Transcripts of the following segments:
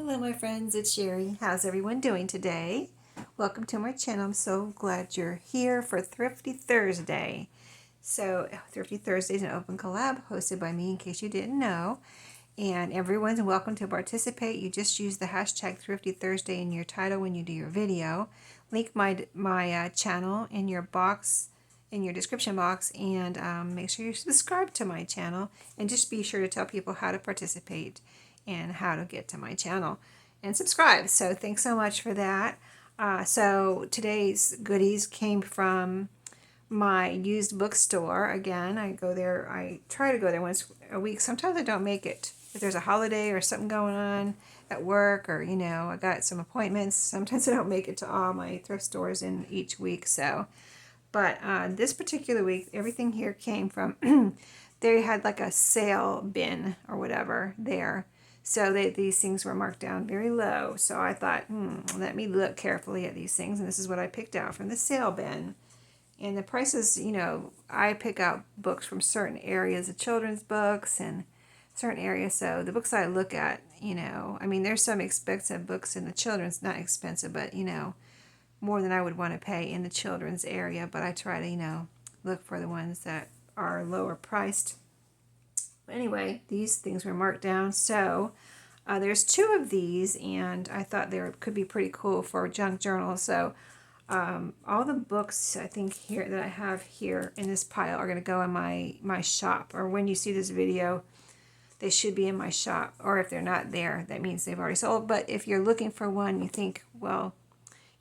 Hello my friends, it's Sheree. How's everyone doing today? Welcome to my channel. I'm so glad you're here for Thrifty Thursday. So Thrifty Thursday is an open collab hosted by me in case you didn't know. And everyone's welcome to participate. You just use the hashtag Thrifty Thursday in your title when you do your video. Link my channel in your box, in your description box, and make sure you subscribe to my channel. And just be sure to tell people how to participate and how to get to my channel and subscribe. So thanks so much for that. So today's goodies came from my used bookstore. Again, I go there, I try to go there once a week. Sometimes I don't make it. If there's a holiday or something going on at work, or I got some appointments, sometimes I don't make it to all my thrift stores in each week. So but this particular week, everything here came from they had like a sale bin or whatever there. So these things were marked down very low. So I thought, let me look carefully at these things. And this is what I picked out from the sale bin. And the prices, I pick out books from certain areas, the children's books and certain areas. So the books I look at, there's some expensive books in the children's, not expensive, but, more than I would want to pay in the children's area. But I try to, look for the ones that are lower priced. Anyway, these things were marked down. So there's two of these, and I thought they could be pretty cool for junk journals. So all the books I think here that I have here in this pile are going to go in my shop. Or when you see this video, they should be in my shop. Or if they're not there, that means they've already sold. But if you're looking for one, you think, well,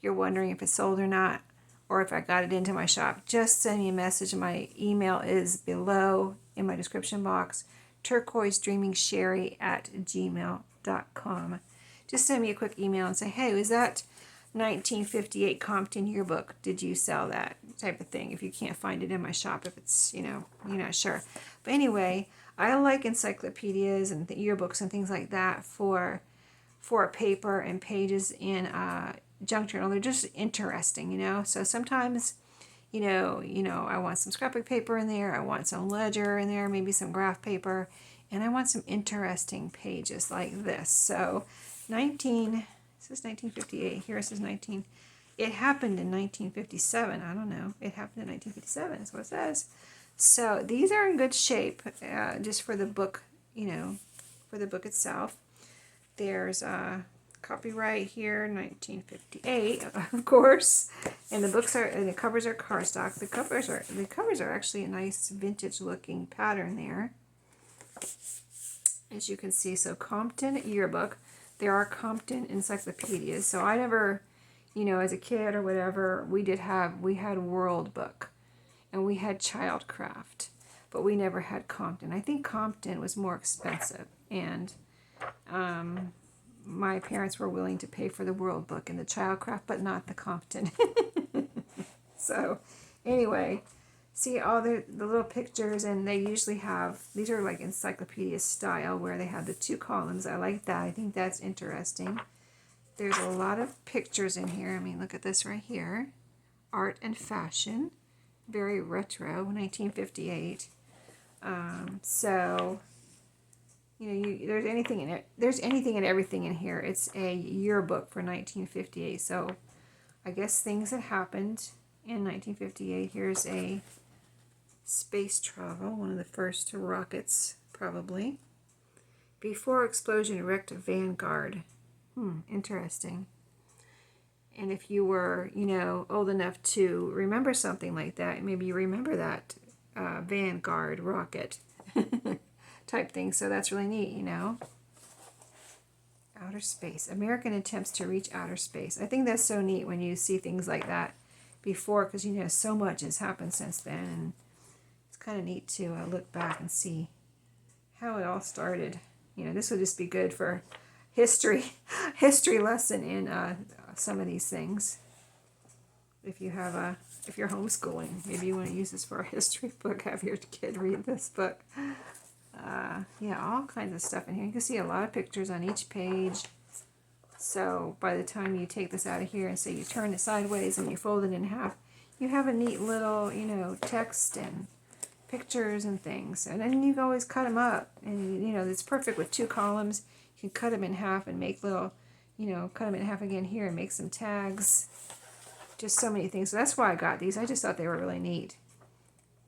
you're wondering if it's sold or not, or if I got it into my shop, just send me a message. My email is below in my description box, turquoisedreamingsheree@gmail.com. Just send me a quick email and say, hey, was that 1958 Compton Yearbook? Did you sell that? Type of thing. If you can't find it in my shop, if it's, you're not sure. But anyway, I like encyclopedias and yearbooks and things like that for paper and pages in junk journal. They're just interesting, So sometimes, I want some scrapbook paper in there. I want some ledger in there, maybe some graph paper, and I want some interesting pages like this. So, it says 1958. Here it says 19. It happened in 1957. I don't know. It happened in 1957. That's what it says. So these are in good shape, just for the book, for the book itself. There's copyright here, 1958, of course. And the covers are cardstock. The covers are actually a nice vintage looking pattern there, as you can see. So Compton Yearbook. There are Compton encyclopedias. So I never, as a kid or whatever, we had World Book, and we had Childcraft, but we never had Compton. I think Compton was more expensive, and my parents were willing to pay for the World Book and the Childcraft, but not the Compton. So anyway, see all the little pictures, and they usually have, these are like encyclopedia style where they have the two columns. I like that. I think that's interesting. There's a lot of pictures in here. Look at this right here. Art and fashion. Very retro, 1958. So there's anything in it. There's anything and everything in here. It's a yearbook for 1958. So I guess things that happened in 1958. Here's a space travel, one of the first rockets, probably. Before explosion wrecked Vanguard. Interesting. And if you were, old enough to remember something like that, maybe you remember that Vanguard rocket type thing. So that's really neat, Outer space. American attempts to reach outer space. I think that's so neat when you see things like that before, because, so much has happened since then. And it's kind of neat to look back and see how it all started. This would just be good for history lesson in some of these things. If you're homeschooling, maybe you want to use this for a history book, have your kid read this book. Yeah, all kinds of stuff in here. You can see a lot of pictures on each page. So by the time you take this out of here and say you turn it sideways and you fold it in half, you have a neat little, text and pictures and things. And then you can always cut them up. And, it's perfect with two columns. You can cut them in half and make little, cut them in half again here and make some tags. Just so many things. So that's why I got these. I just thought they were really neat.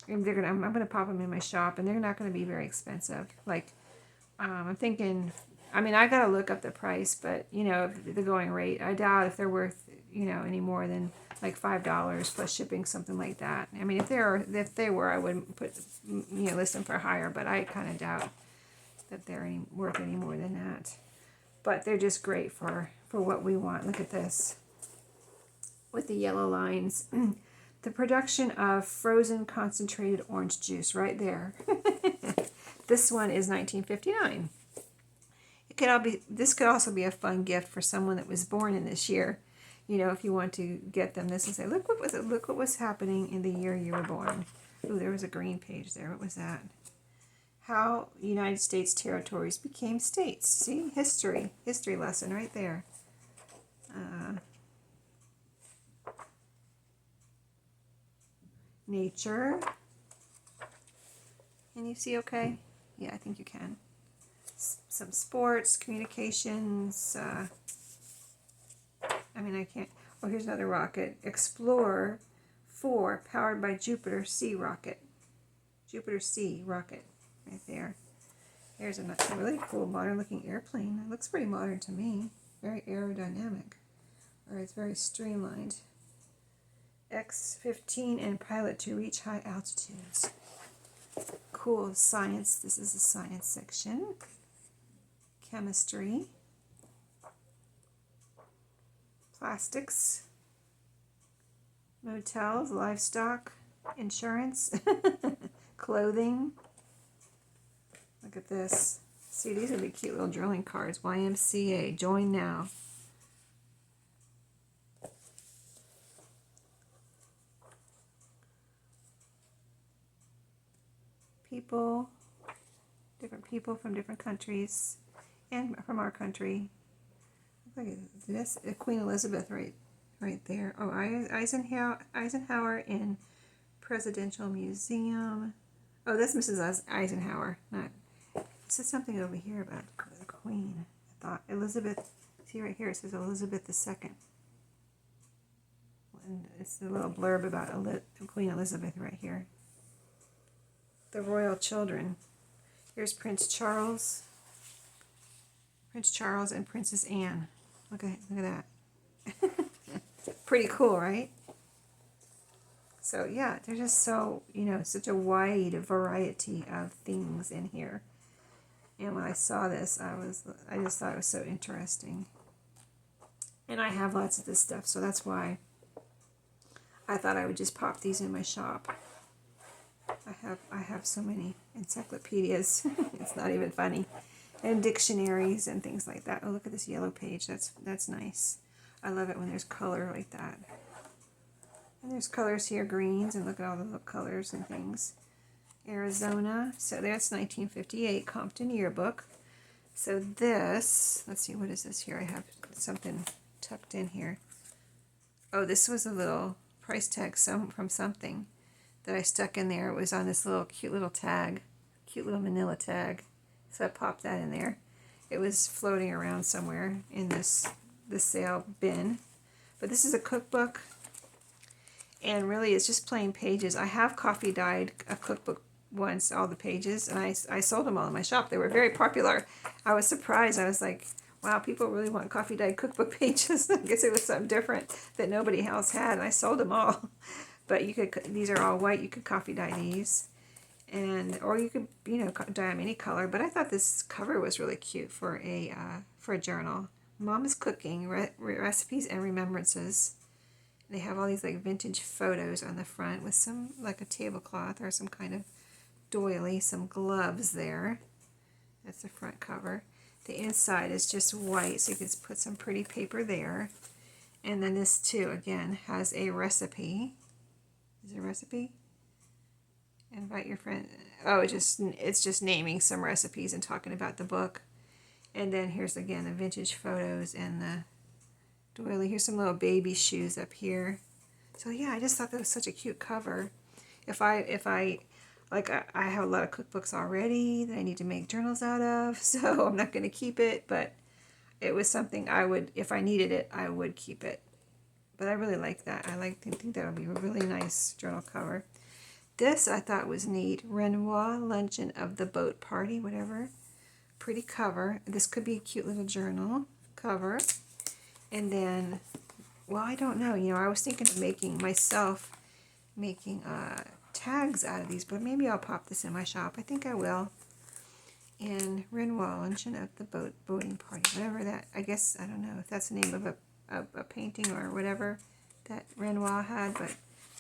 And I'm gonna pop them in my shop, and they're not gonna be very expensive. Like, I'm thinking, I mean, I gotta look up the price, but the going rate, I doubt if they're worth any more than like $5 plus shipping, something like that. I mean, if they were, I wouldn't list them for higher, but I kind of doubt that they're worth any more than that. But they're just great for what we want. Look at this with the yellow lines. The production of frozen concentrated orange juice right there. This one is 1959. This could also be a fun gift for someone that was born in this year. If you want to get them this and say, look what was happening in the year you were born. Ooh, there was a green page there. What was that? How United States territories became states. See, history lesson right there. Nature. Can you see okay? Yeah, I think you can. Some sports, communications. I mean, I can't. Oh, here's another rocket. Explorer 4, powered by Jupiter C rocket. Jupiter C rocket, right there. Here's a really cool modern-looking airplane. It looks pretty modern to me. Very aerodynamic. Or it's very streamlined. X-15 and pilot to reach high altitudes. Cool. Science. This is the science section. Chemistry. Plastics. Motels. Livestock. Insurance. Clothing. Look at this. See, these are the cute little drilling cards. YMCA. Join now. People, different people from different countries, and from our country. Look at this, Queen Elizabeth right there. Oh, Eisenhower in Presidential Museum. Oh, that's Mrs. Eisenhower. Not. It says something over here about the Queen. I thought Elizabeth. See right here, it says Elizabeth II. And it's a little blurb about Queen Elizabeth right here. The royal children. Here's Prince Charles and Princess Anne. Look at that. Pretty cool, right? So yeah, there's just so such a wide variety of things in here. And when I saw this, I just thought it was so interesting. And I have lots of this stuff, so that's why I thought I would just pop these in my shop. I have so many encyclopedias. It's not even funny. And dictionaries and things like that. Oh, look at this yellow page. That's nice. I love it when there's color like that. And there's colors here, greens, and look at all the little colors and things. Arizona. So that's 1958 Compton Yearbook. So this, let's see, what is this here? I have something tucked in here. Oh, this was a little price tag from something that I stuck in there. It was on this little cute little tag, cute little manila tag. So I popped that in there. It was floating around somewhere in this sale bin. But this is a cookbook, and really it's just plain pages. I have coffee dyed a cookbook once, all the pages, and I sold them all in my shop. They were very popular. I was surprised. I was like, wow, people really want coffee dyed cookbook pages. I guess it was something different that nobody else had, and I sold them all. But these are all white. You could coffee dye these, or you could dye them any color. But I thought this cover was really cute for a journal. Mama's Cooking Recipes and Remembrances. They have all these like vintage photos on the front with some like a tablecloth or some kind of doily, some gloves there. That's the front cover. The inside is just white, so you can put some pretty paper there. And then this too, again, has a recipe. Is it a recipe? Invite your friend. Oh, it's just naming some recipes and talking about the book. And then here's again the vintage photos and the doily. Here's some little baby shoes up here. So yeah, I just thought that was such a cute cover. If I like I have a lot of cookbooks already that I need to make journals out of, so I'm not going to keep it, but it was something I would, if I needed it, I would keep it. But I really like that. I think that would be a really nice journal cover. This I thought was neat. Renoir Luncheon of the Boat Party, whatever. Pretty cover. This could be a cute little journal cover. And then, well, I don't know. You know, I was thinking of making tags out of these, but maybe I'll pop this in my shop. I think I will. And Renoir Luncheon of the Boating Party, whatever that. I guess, I don't know if that's the name of a painting or whatever that Renoir had, but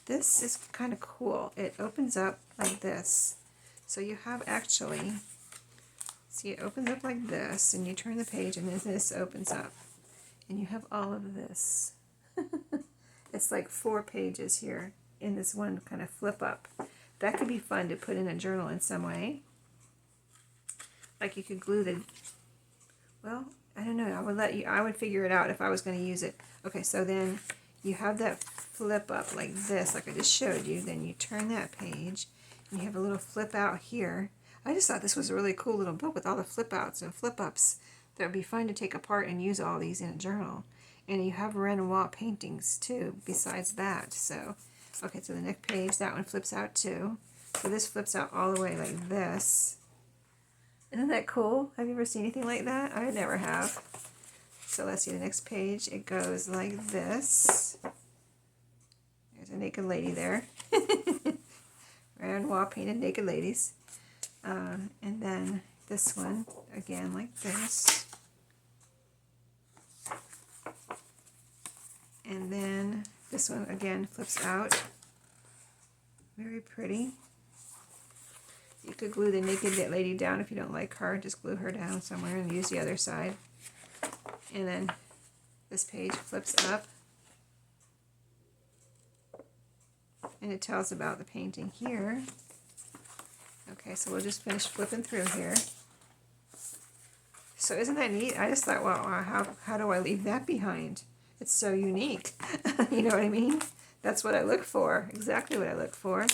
this is kind of cool. It opens up like this. So you have actually, see, it opens up like this, and you turn the page, and then this opens up. And you have all of this. It's like 4 pages here in this one kind of flip up. That could be fun to put in a journal in some way. Like you could glue the, well, I don't know. I would figure it out if I was going to use it. Okay, so then you have that flip up like this, like I just showed you. Then you turn that page, and you have a little flip out here. I just thought this was a really cool little book with all the flip outs and flip ups. That would be fun to take apart and use all these in a journal. And you have Renoir paintings too, besides that. So, okay, so the next page, that one flips out too. So this flips out all the way like this. Isn't that cool? Have you ever seen anything like that? I never have. So let's see the next page. It goes like this. There's a naked lady there. Renoir painted naked ladies. And then this one, again, like this. And then this one, again, flips out. Very pretty. You could glue the naked lady down if you don't like her. Just glue her down somewhere and use the other side. And then this page flips up. And it tells about the painting here. Okay, so we'll just finish flipping through here. So isn't that neat? I just thought, well, how do I leave that behind? It's so unique. You know what I mean? That's what I look for. Exactly what I look for.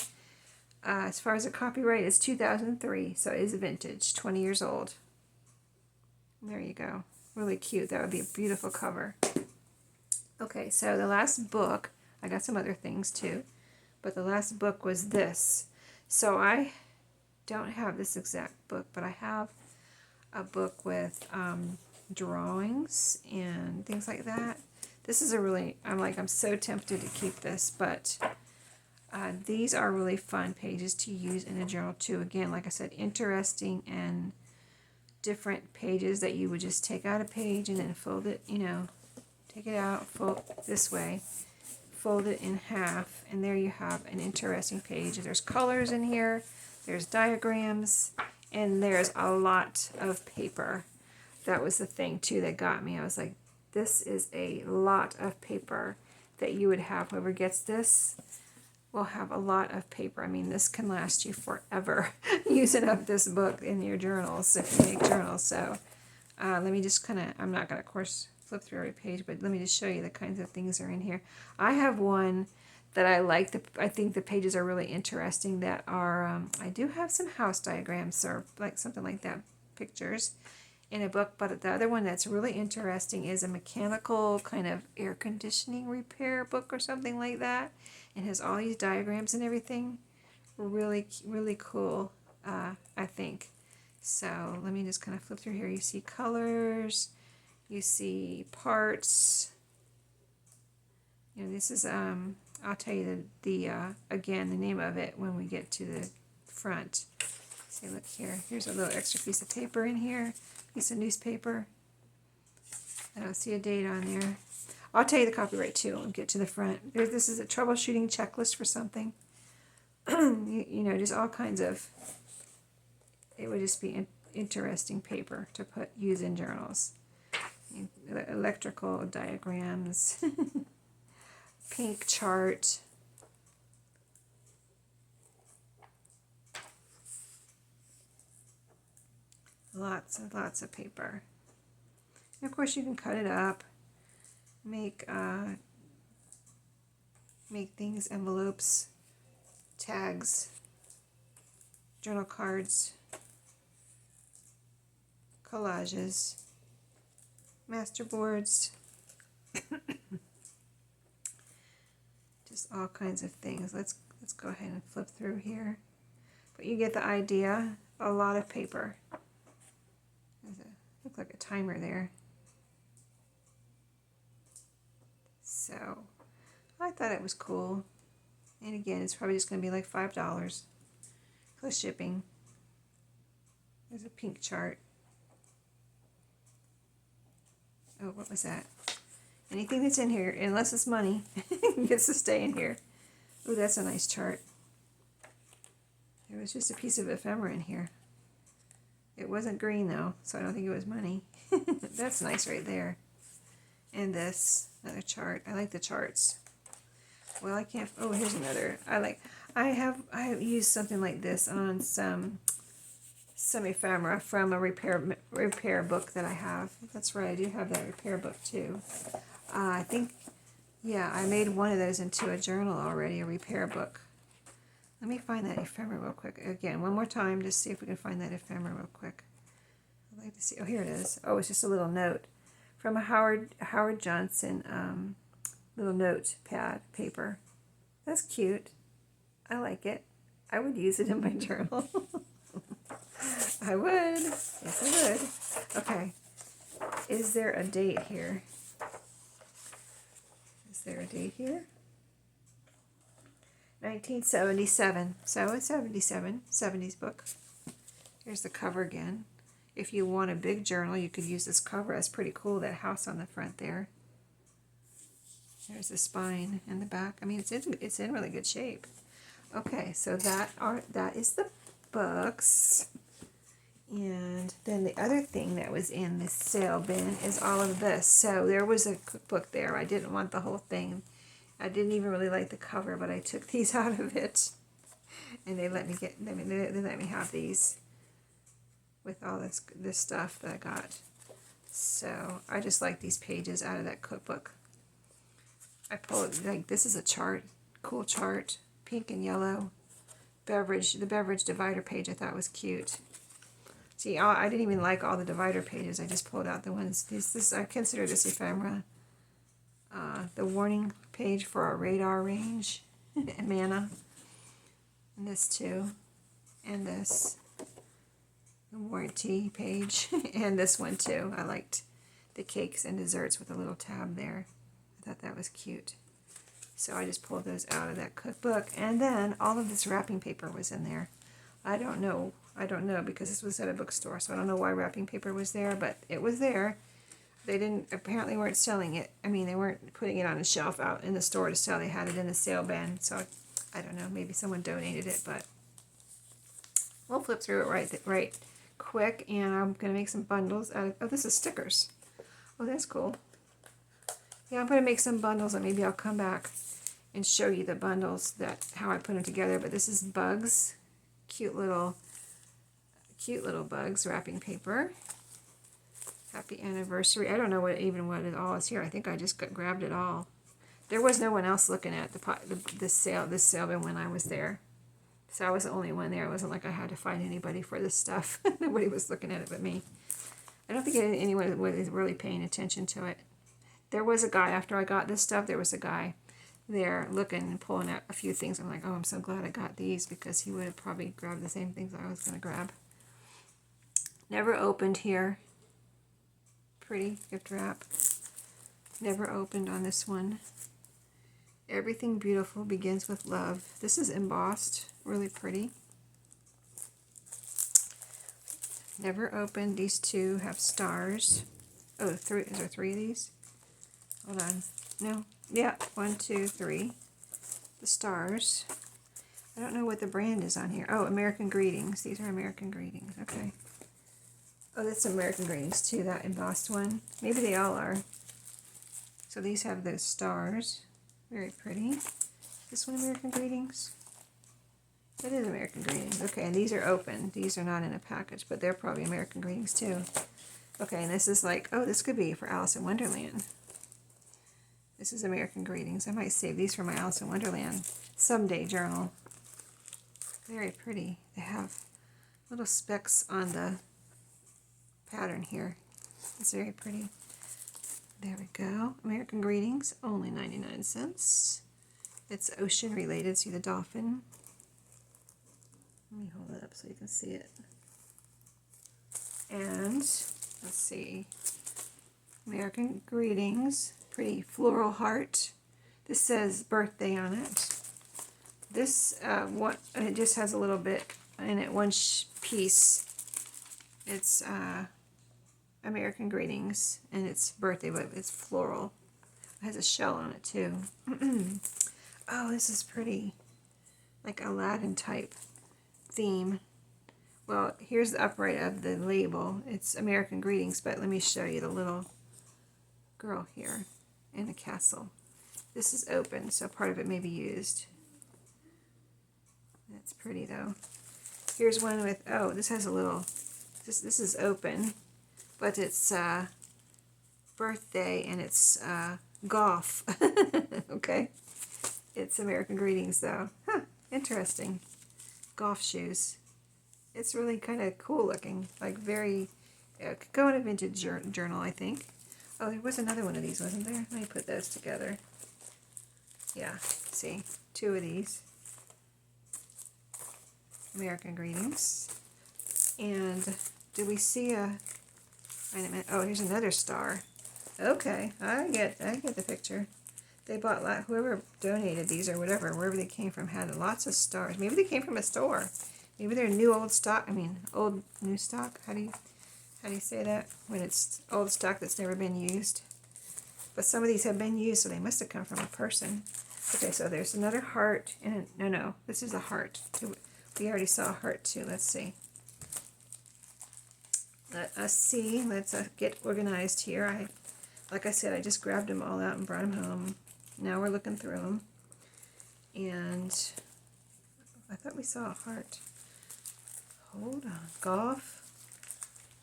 As far as the copyright, it's 2003, so it is vintage, 20 years old. There you go. Really cute. That would be a beautiful cover. Okay, so the last book, I got some other things too, but the last book was this. So I don't have this exact book, but I have a book with drawings and things like that. This is a really, I'm so tempted to keep this, but these are really fun pages to use in a journal too. Again, like I said, interesting and different pages that you would just take out a page and then fold it, you know, take it out, fold this way, fold it in half, and there you have an interesting page. There's colors in here, there's diagrams, and there's a lot of paper. That was the thing too that got me. I was like, this is a lot of paper that you would have. Whoever gets this will have a lot of paper. I mean, this can last you forever using up this book in your journals if you make journals. So let me just kind of, I'm not going to, of course, flip through every page, but let me just show you the kinds of things that are in here. I have one that I like. I think the pages are really interesting that are, I do have some house diagrams or like something like that, pictures in a book, but the other one that's really interesting is a mechanical kind of air conditioning repair book or something like that. It has all these diagrams and everything. Really, really cool, I think. So let me just kind of flip through here. You see colors, you see parts. You know, this is, I'll tell you again, the name of it when we get to the front. See, look here. Here's a little extra piece of paper in here, piece of newspaper. I don't see a date on there. I'll tell you the copyright too when we get to the front. This is a troubleshooting checklist for something. you know, just all kinds of, it would just be interesting paper to use in journals. Electrical diagrams, pink chart. Lots and lots of paper. And of course you can cut it up, make things, envelopes, tags, journal cards, collages, masterboards, just all kinds of things. Let's go ahead and flip through here. But you get the idea. A lot of paper. Looks like a timer there. So I thought it was cool. And again, it's probably just going to be like $5 plus shipping. There's a pink chart. Oh, what was that? Anything that's in here, unless it's money, gets to stay in here. Oh, that's a nice chart. There was just a piece of ephemera in here. It wasn't green though, so I don't think it was money. That's nice right there. And this, another chart. I like the charts. Well, I can't, oh, here's another. I have used something like this on some ephemera from a repair book that I have. That's right, I do have that repair book too. I think, yeah, I made one of those into a journal already, a repair book. Let me find that ephemera real quick. Again, one more time, just see if we can find that ephemera real quick. I'd like to see, oh, here it is. Oh, it's just a little note from a Howard Johnson little notepad paper. That's cute. I like it. I would use it in my journal. I would. Yes, I would. Okay. Is there a date here? Is there a date here? 1977. So it's 77. 70s book. Here's the cover again. If you want a big journal, you could use this cover. That's pretty cool, that house on the front there. There's the spine and the back. I mean, it's in really good shape. Okay, so that is the books. And then the other thing that was in the sale bin is all of this. So there was a cookbook there. I didn't want the whole thing. I didn't even really like the cover, but I took these out of it. And they let me they let me have these with all this stuff that I got. So I just like these pages out of that cookbook. I pulled, like, this is a chart, cool chart, pink and yellow. The beverage divider page I thought was cute. See, I didn't even like all the divider pages. I just pulled out the ones. I consider this ephemera. The warning page for our radar range, mana, and this too, and this, the warranty page, and this one too. I liked the cakes and desserts with a little tab there. I thought that was cute. So I just pulled those out of that cookbook, and then all of this wrapping paper was in there. I don't know because this was at a bookstore, so I don't know why wrapping paper was there, but it was there. They apparently weren't selling it. I mean, they weren't putting it on a shelf out in the store to sell. They had it in the sale bin, so I don't know. Maybe someone donated it, but we'll flip through it right quick, and I'm going to make some bundles out of, oh, this is stickers. Oh, that's cool. Yeah, I'm going to make some bundles, and maybe I'll come back and show you the bundles, how I put them together. But this is bugs, cute little bugs wrapping paper. Happy anniversary. I don't know what it all is here. I think I just grabbed it all. There was no one else looking at this sale bin when I was there. So I was the only one there. It wasn't like I had to find anybody for this stuff. Nobody was looking at it but me. I don't think anyone was really paying attention to it. There was a guy, after I got this stuff, there was a guy there looking and pulling out a few things. I'm like, oh, I'm so glad I got these, because he would have probably grabbed the same things I was going to grab. Never opened here. Pretty gift wrap. Never opened on this one. Everything beautiful begins with love. This is embossed, really pretty. Never opened. These two have stars. Oh, three. Is there three of these? Hold on. No. Yeah, 1, 2, 3. The stars. I don't know what the brand is on here. Oh, American Greetings. These are American Greetings. Okay. Oh, that's American Greetings too, that embossed one. Maybe they all are. So these have those stars. Very pretty. This one American Greetings? That is American Greetings. Okay, and these are open. These are not in a package, but they're probably American Greetings too. Okay, and this is like, oh, this could be for Alice in Wonderland. This is American Greetings. I might save these for my Alice in Wonderland someday journal. Very pretty. They have little specks on the pattern here. It's very pretty. There we go. American Greetings, only 99 cents. It's ocean related. See the dolphin? Let me hold it up so you can see it. And let's see. American Greetings, pretty floral heart. This says birthday on it. This one, it just has a little bit in it, one piece. It's American Greetings, and it's birthday, but it's floral. It has a shell on it too. Oh, this is pretty, like Aladdin type theme. Well, here's the upright of the label. It's American Greetings, but let me show you the little girl here in a castle. This is open, so part of it may be used. That's pretty though. Here's one with, oh, this has a little, this is open, but it's birthday and it's golf. Okay. It's American Greetings though. Huh, interesting. Golf shoes. It's really kind of cool looking, like very, could go in a vintage journal, I think. Oh, there was another one of these, wasn't there? Let me put those together. Yeah, see, two of these. American Greetings. And do we see a, wait a minute, oh, here's another star. Okay, I get the picture. They bought, whoever donated these or whatever, wherever they came from, had lots of stars. Maybe they came from a store. Maybe they're new old stock. I mean, old new stock. How do you say that when it's old stock that's never been used? But some of these have been used, so they must have come from a person. Okay, so there's another heart. And no, this is a heart. We already saw a heart too. Let's see. Let us see. Let's get organized here. Like I said, I just grabbed them all out and brought them home. Now we're looking through them. And I thought we saw a heart. Hold on. Golf.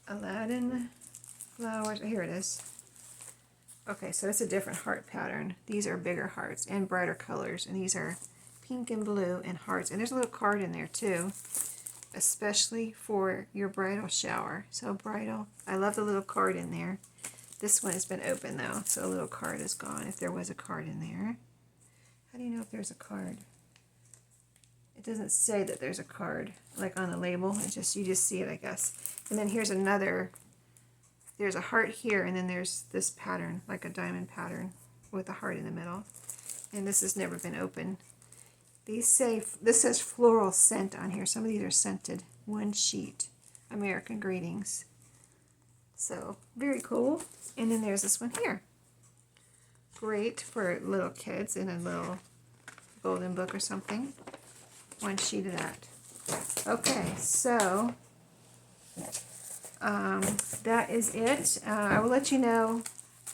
Aladdin. Flowers. Here it is. Okay, so it's a different heart pattern. These are bigger hearts and brighter colors. And these are pink and blue and hearts. And there's a little card in there too. Especially for your bridal shower. So bridal. I love the little card in there. This one has been open though, so a little card is gone if there was a card in there. How do you know if there's a card? It doesn't say that there's a card, like on the label. It just, you just see it, I guess. And then here's another, there's a heart here, and then there's this pattern, like a diamond pattern with a heart in the middle. And this has never been opened. These say, this says floral scent on here. Some of these are scented. One sheet. American Greetings. So, very cool. And then there's this one here. Great for little kids in a little golden book or something. One sheet of that. Okay, so that is it. I will let you know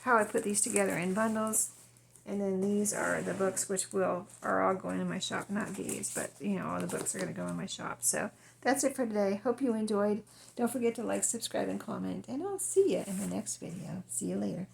how I put these together in bundles. And then these are the books which are all going in my shop. Not these, but you know, all the books are going to go in my shop. So that's it for today. Hope you enjoyed. Don't forget to like, subscribe, and comment. And I'll see you in the next video. See you later.